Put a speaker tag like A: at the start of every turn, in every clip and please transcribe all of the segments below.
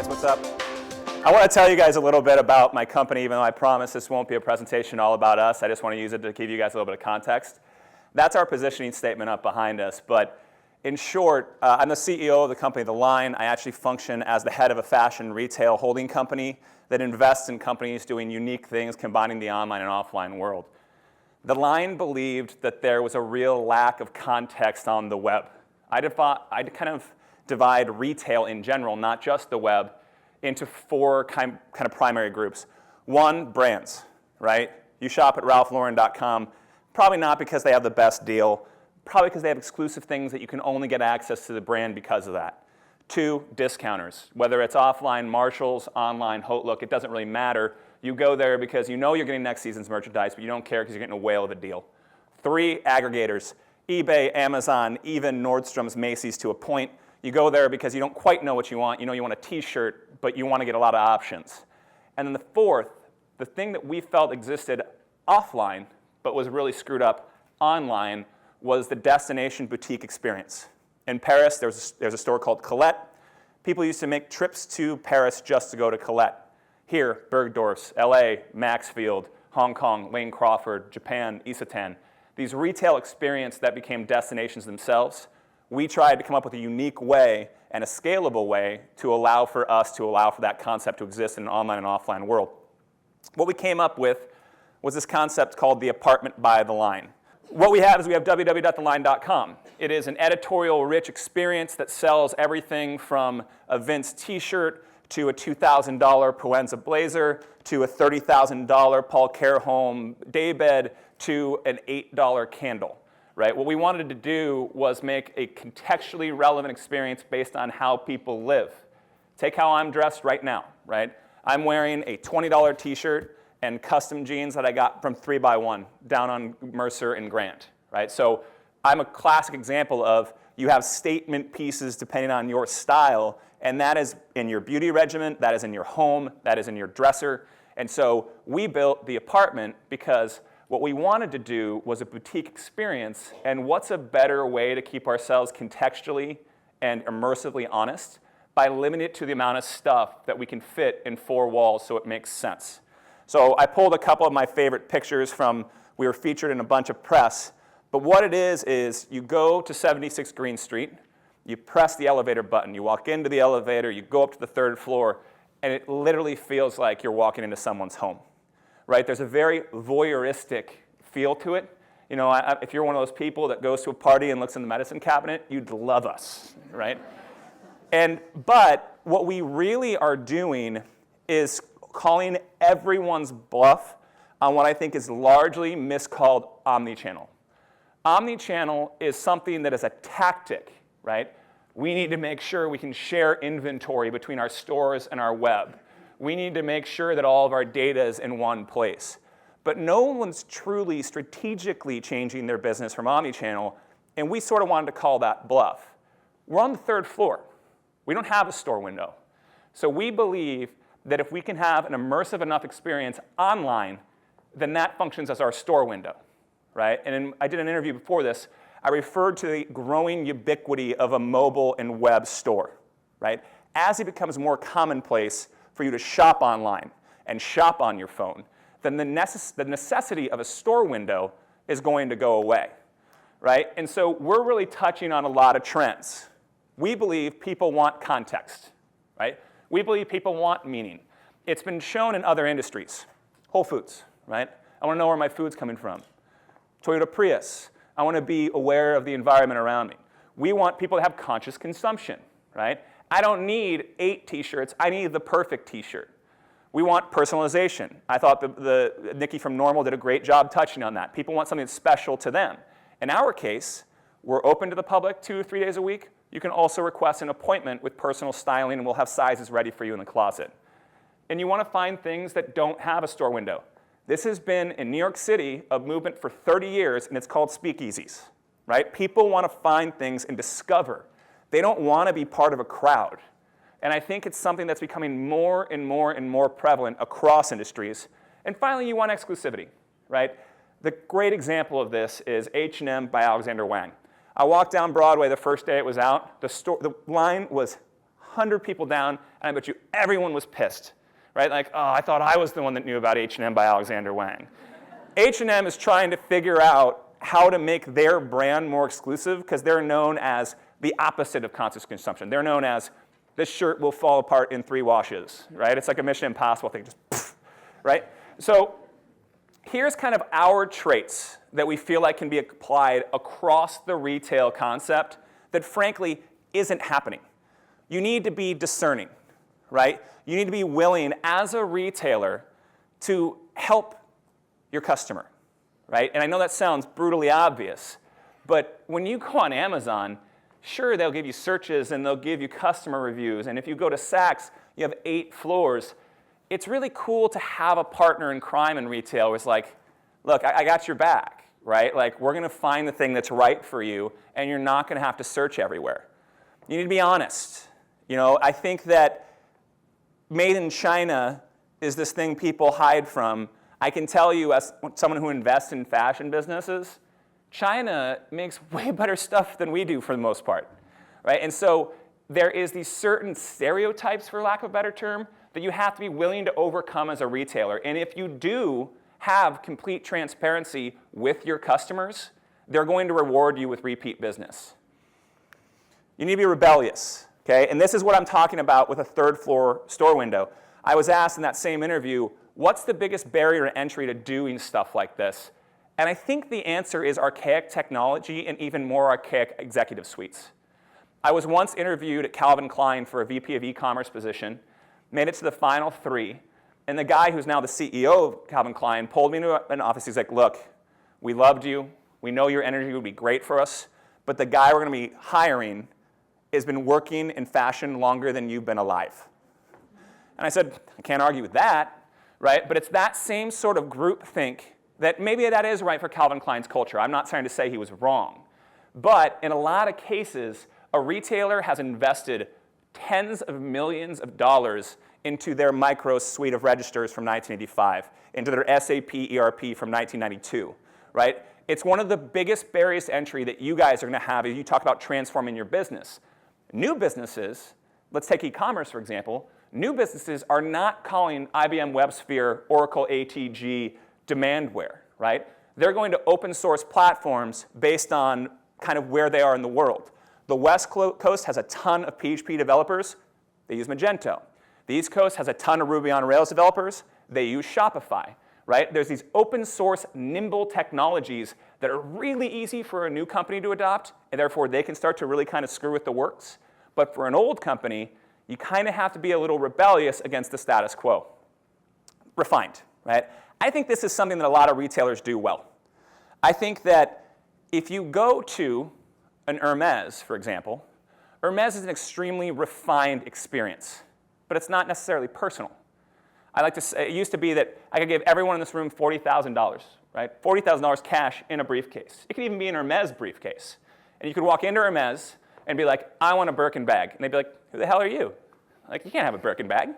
A: guys, what's up? I want to tell you guys a little bit about my company, even though I promise this won't be a presentation all about us. I just want to use it to give you guys a little bit of context. That's our positioning statement up behind us. But in short, I'm the CEO of the company, The Line. I actually function as the head of a fashion retail holding company that invests in companies doing unique things, combining the online and offline world. The Line believed that there was a real lack of context on the web. I'd kind of divide retail in general, not just the web, into four kind of primary groups. One, brands, right? You shop at ralphlauren.com, probably not because they have the best deal, probably because they have exclusive things that you can only get access to the brand because of that. Two, discounters, whether it's offline Marshalls, online Hotlook, it doesn't really matter. You go there because you know you're getting next season's merchandise, but you don't care because you're getting a whale of a deal. Three, aggregators, eBay, Amazon, even Nordstrom's, Macy's to a point. You go there because you don't quite know what you want. You know you want a t-shirt, but you want to get a lot of options. And then the fourth, the thing that we felt existed offline, but was really screwed up online, was the destination boutique experience. In Paris, there's a store called Colette. People used to make trips to Paris just to go to Colette. Here, Bergdorf's, LA, Maxfield, Hong Kong, Lane Crawford, Japan, Isetan. These retail experiences that became destinations themselves. We tried to come up with a unique way and a scalable way to allow for that concept to exist in an online and offline world. What we came up with was this concept called the apartment by the line. What we have is we have www.theline.com. It is an editorial-rich experience that sells everything from a Vince t-shirt to a $2,000 Proenza blazer to a $30,000 Paul Care Home daybed to an $8 candle. Right? What we wanted to do was make a contextually relevant experience based on how people live. Take how I'm dressed right now, right? I'm wearing a $20 t-shirt and custom jeans that I got from 3x1 down on Mercer and Grant, right? So I'm a classic example of you have statement pieces depending on your style, and that is in your beauty regimen, that is in your home, that is in your dresser. And so we built the apartment because what we wanted to do was a boutique experience, and what's a better way to keep ourselves contextually and immersively honest by limiting it to the amount of stuff that we can fit in four walls so it makes sense. So I pulled a couple of my favorite pictures from, we were featured in a bunch of press, but what it is you go to 76 Green Street, you press the elevator button, you walk into the elevator, you go up to the third floor, and it literally feels like you're walking into someone's home. Right? There's a very voyeuristic feel to it. You know, if you're one of those people that goes to a party and looks in the medicine cabinet, you'd love us, right? But what we really are doing is calling everyone's bluff on what I think is largely miscalled omnichannel. Omnichannel is something that is a tactic, right? We need to make sure we can share inventory between our stores and our web. We need to make sure that all of our data is in one place. But no one's truly strategically changing their business from omnichannel, and we sort of wanted to call that bluff. We're on the third floor. We don't have a store window. So we believe that if we can have an immersive enough experience online, then that functions as our store window, right? And I did an interview before this. I referred to the growing ubiquity of a mobile and web store, right? As it becomes more commonplace for you to shop online and shop on your phone, then the necessity of a store window is going to go away, right? And so we're really touching on a lot of trends. We believe people want context, right? We believe people want meaning. It's been shown in other industries. Whole Foods, right? I want to know where my food's coming from. Toyota Prius, I want to be aware of the environment around me. We want people to have conscious consumption, right? I don't need 8 t-shirts, I need the perfect t-shirt. We want personalization. I thought the Nikki from Normal did a great job touching on that. People want something that's special to them. In our case, we're open to the public 2 or 3 days a week. You can also request an appointment with personal styling, and we'll have sizes ready for you in the closet. And you want to find things that don't have a store window. This has been, in New York City, a movement for 30 years, and it's called speakeasies, right? People want to find things and discover. They don't want to be part of a crowd. And I think it's something that's becoming more and more and more prevalent across industries. And finally, you want exclusivity, right? The great example of this is H&M by Alexander Wang. I walked down Broadway the first day it was out. The line was 100 people down, and I bet you everyone was pissed, right? Like, oh, I thought I was the one that knew about H&M by Alexander Wang. H&M is trying to figure out how to make their brand more exclusive because they're known as the opposite of conscious consumption. They're known as, this shirt will fall apart in 3 washes, right? It's like a Mission Impossible thing, just poof, right? So here's kind of our traits that we feel like can be applied across the retail concept that frankly isn't happening. You need to be discerning, right? You need to be willing as a retailer to help your customer, right? And I know that sounds brutally obvious, but when you go on Amazon, sure, they'll give you searches and they'll give you customer reviews. And if you go to Saks, you have 8 floors. It's really cool to have a partner in crime in retail where it's like, look, I got your back, right? Like, we're going to find the thing that's right for you, and you're not going to have to search everywhere. You need to be honest. You know, I think that made in China is this thing people hide from. I can tell you as someone who invests in fashion businesses, China makes way better stuff than we do for the most part, right? And so there is these certain stereotypes, for lack of a better term, that you have to be willing to overcome as a retailer. And if you do have complete transparency with your customers, they're going to reward you with repeat business. You need to be rebellious, okay? And this is what I'm talking about with a 3rd floor store window. I was asked in that same interview, what's the biggest barrier to entry to doing stuff like this? And I think the answer is archaic technology and even more archaic executive suites. I was once interviewed at Calvin Klein for a VP of e-commerce position, made it to the final 3, and the guy who's now the CEO of Calvin Klein pulled me into an office. He's like, look, we loved you. We know your energy would be great for us, but the guy we're going to be hiring has been working in fashion longer than you've been alive. And I said, I can't argue with that. Right? But it's that same sort of groupthink that maybe that is right for Calvin Klein's culture. I'm not trying to say he was wrong. But in a lot of cases, a retailer has invested tens of millions of dollars into their micro suite of registers from 1985, into their SAP ERP from 1992, right? It's one of the biggest barriers to entry that you guys are going to have as you talk about transforming your business. New businesses, let's take e-commerce for example, new businesses are not calling IBM WebSphere, Oracle ATG demandware, right? They're going to open source platforms based on kind of where they are in the world. The West Coast has a ton of PHP developers. They use Magento. The East Coast has a ton of Ruby on Rails developers. They use Shopify, right? There's these open source, nimble technologies that are really easy for a new company to adopt, and therefore they can start to really kind of screw with the works. But for an old company, you kind of have to be a little rebellious against the status quo. Refined, right? I think this is something that a lot of retailers do well. I think that if you go to an Hermes, for example, Hermes is an extremely refined experience, but it's not necessarily personal. I like to say, it used to be that I could give everyone in this room $40,000, right? $40,000 cash in a briefcase. It could even be an Hermes briefcase. And you could walk into Hermes and be like, I want a Birkin bag. And they'd be like, who the hell are you? Like, you can't have a Birkin bag.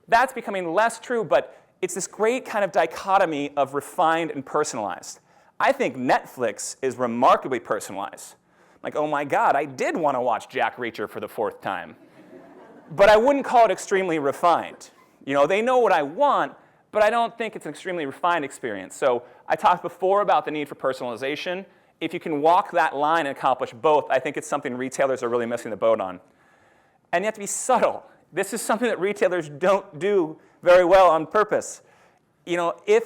A: That's becoming less true, but it's this great kind of dichotomy of refined and personalized. I think Netflix is remarkably personalized. Like, oh my God, I did want to watch Jack Reacher for the 4th time. But I wouldn't call it extremely refined. You know, they know what I want, but I don't think it's an extremely refined experience. So I talked before about the need for personalization. If you can walk that line and accomplish both, I think it's something retailers are really missing the boat on. And you have to be subtle. This is something that retailers don't do very well on purpose. You know, if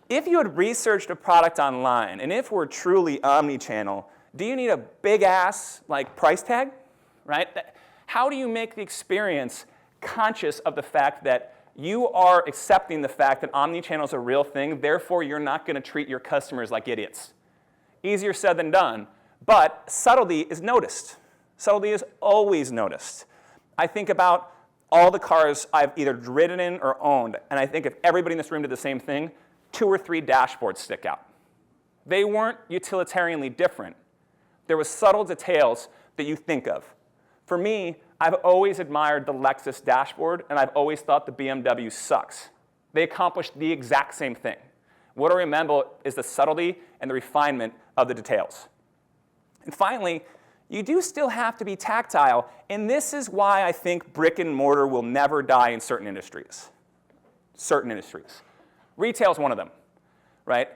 A: you had researched a product online, and if we're truly omnichannel, do you need a big-ass like price tag, right? How do you make the experience conscious of the fact that you are accepting the fact that omnichannel is a real thing, therefore you're not going to treat your customers like idiots? Easier said than done, but subtlety is noticed. Subtlety is always noticed. I think about all the cars I've either ridden in or owned, and I think if everybody in this room did the same thing, 2 or 3 dashboards stick out. They weren't utilitarianly different. There were subtle details that you think of. For me, I've always admired the Lexus dashboard, and I've always thought the BMW sucks. They accomplished the exact same thing. What I remember is the subtlety and the refinement of the details. And finally, you do still have to be tactile, and this is why I think brick and mortar will never die in certain industries. Certain industries. Retail is one of them, right?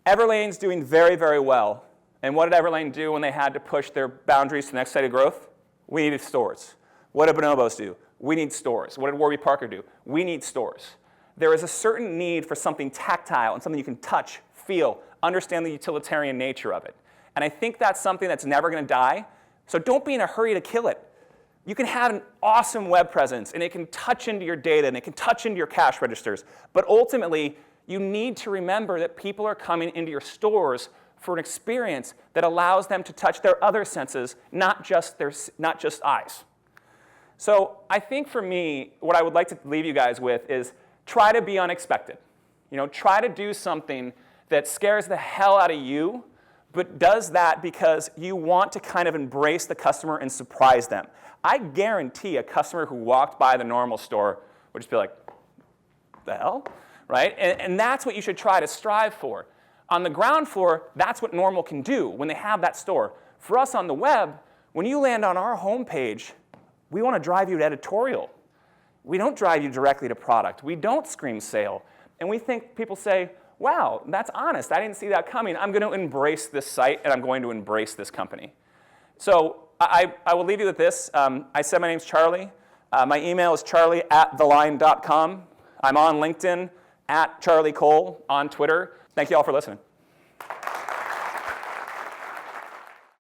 A: Everlane's doing very, very well. And what did Everlane do when they had to push their boundaries to the next site of growth? We needed stores. What did Bonobos do? We need stores. What did Warby Parker do? We need stores. There is a certain need for something tactile and something you can touch, feel, understand the utilitarian nature of it. And I think that's something that's never going to die. So don't be in a hurry to kill it. You can have an awesome web presence, and it can touch into your data, and it can touch into your cash registers. But ultimately, you need to remember that people are coming into your stores for an experience that allows them to touch their other senses, not just eyes. So I think for me, what I would like to leave you guys with is try to be unexpected. Try to do something that scares the hell out of you, but does that because you want to kind of embrace the customer and surprise them. I guarantee a customer who walked by the normal store would just be like, the hell? Right? And that's what you should try to strive for. On the ground floor, that's what normal can do when they have that store. For us on the web, when you land on our homepage, we want to drive you to editorial. We don't drive you directly to product. We don't scream sale. And we think people say, wow, that's honest. I didn't see that coming. I'm going to embrace this site, and I'm going to embrace this company. So I will leave you with this. I said my name's Charlie. My email is charlie@theline.com. I'm on LinkedIn, @CharlieCole on Twitter. Thank you all for listening.